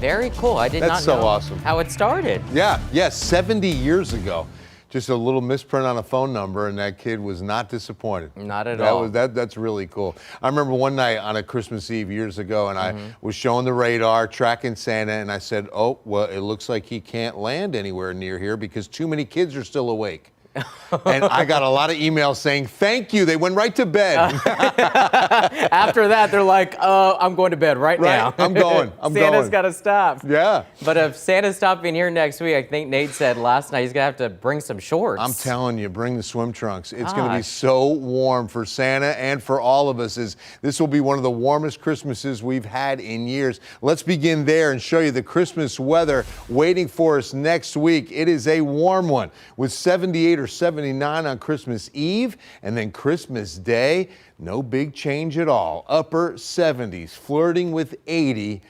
Very cool. I did not That's so know awesome. how it started. Yeah, 70 years ago. Just a little misprint on a phone number, and that kid was not disappointed. Not at all. That's really cool. I remember one night on a Christmas Eve years ago, and I was showing the radar, tracking Santa, and I said, oh, well, it looks like he can't land anywhere near here because too many kids are still awake. And I got a lot of emails saying, thank you. They went right to bed. After that, they're like, I'm going to bed right now. I'm going. Santa's got to stop. Yeah. But if Santa's stopping here next week, I think Nate said last night he's going to have to bring some shorts. I'm telling you, bring the swim trunks. It's going to be so warm for Santa and for all of us. This will be one of the warmest Christmases we've had in years. Let's begin there and show you the Christmas weather waiting for us next week. It is a warm one with 78 or 79 on Christmas Eve, and then Christmas Day, no big change at all. Upper 70s, flirting with 80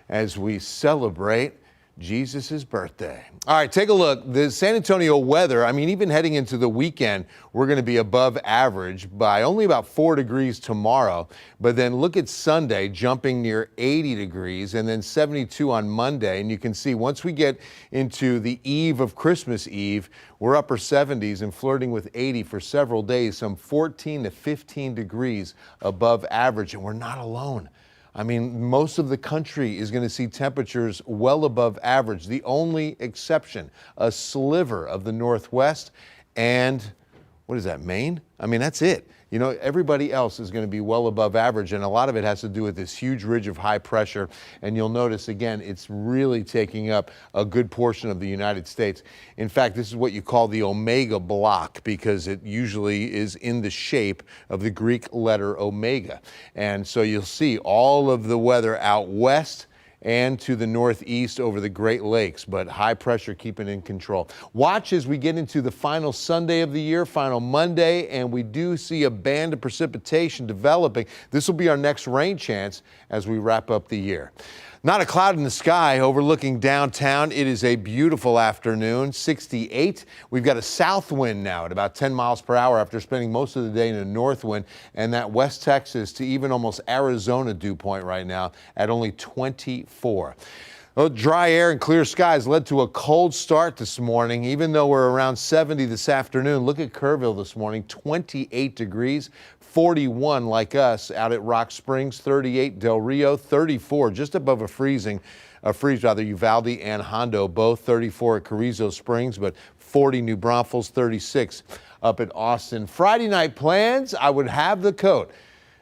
as we celebrate Jesus' birthday. All right, take a look. The San Antonio weather, I mean, even heading into the weekend, we're going to be above average by only about 4 degrees tomorrow. But then look at Sunday, jumping near 80 degrees, and then 72 on Monday. And you can see once we get into the eve of Christmas Eve, we're upper 70s and flirting with 80 for several days, some 14 to 15 degrees above average. And we're not alone. I mean, most of the country is going to see temperatures well above average. The only exception, a sliver of the Northwest and, what is that, Maine? I mean, that's it. You know, everybody else is going to be well above average, and a lot of it has to do with this huge ridge of high pressure. And you'll notice, again, it's really taking up a good portion of the United States. In fact, this is what you call the omega block because it usually is in the shape of the Greek letter omega. And so you'll see all of the weather out west and to the northeast over the Great Lakes, but high pressure keeping in control. Watch as we get into the final Sunday of the year, final Monday, and we do see a band of precipitation developing. This will be our next rain chance as we wrap up the year. Not a cloud in the sky overlooking downtown. It is a beautiful afternoon, 68. We've got a south wind now at about 10 miles per hour after spending most of the day in a north wind, and that West Texas to even almost Arizona dew point right now at only 24. Well, dry air and clear skies led to a cold start this morning, even though we're around 70 this afternoon. Look at Kerrville this morning, 28 degrees, 41 like us out at Rock Springs, 38 Del Rio, 34 just above a freeze rather, Uvalde and Hondo, both 34 at Carrizo Springs, but 40 New Braunfels, 36 up at Austin. Friday night plans, I would have the coat.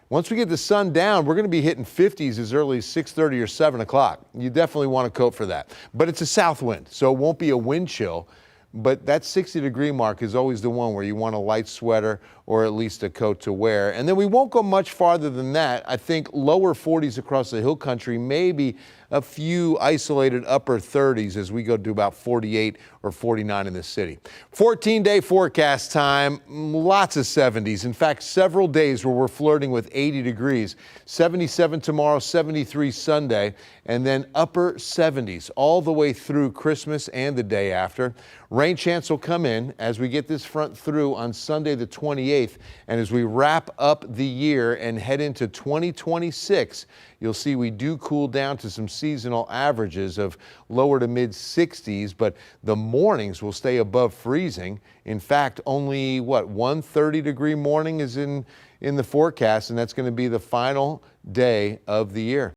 Once we get the sun down, we're going to be hitting 50s as early as 6:30 or 7 o'clock. You definitely want a coat for that. But it's a south wind, so it won't be a wind chill. But that 60-degree mark is always the one where you want a light sweater or at least a coat to wear. And then we won't go much farther than that. I think lower 40s across the hill country, maybe a few isolated upper 30s as we go to about 48 or 49 in the city. 14-day forecast time, lots of 70s. In fact, several days where we're flirting with 80 degrees. 77 tomorrow, 73 Sunday, and then upper 70s all the way through Christmas and the day after. Rain chance will come in as we get this front through on Sunday the 28th. And as we wrap up the year and head into 2026, you'll see we do cool down to some seasonal averages of lower to mid 60s, but the mornings will stay above freezing. In fact, only one 30-degree morning is in the forecast, and that's going to be the final day of the year.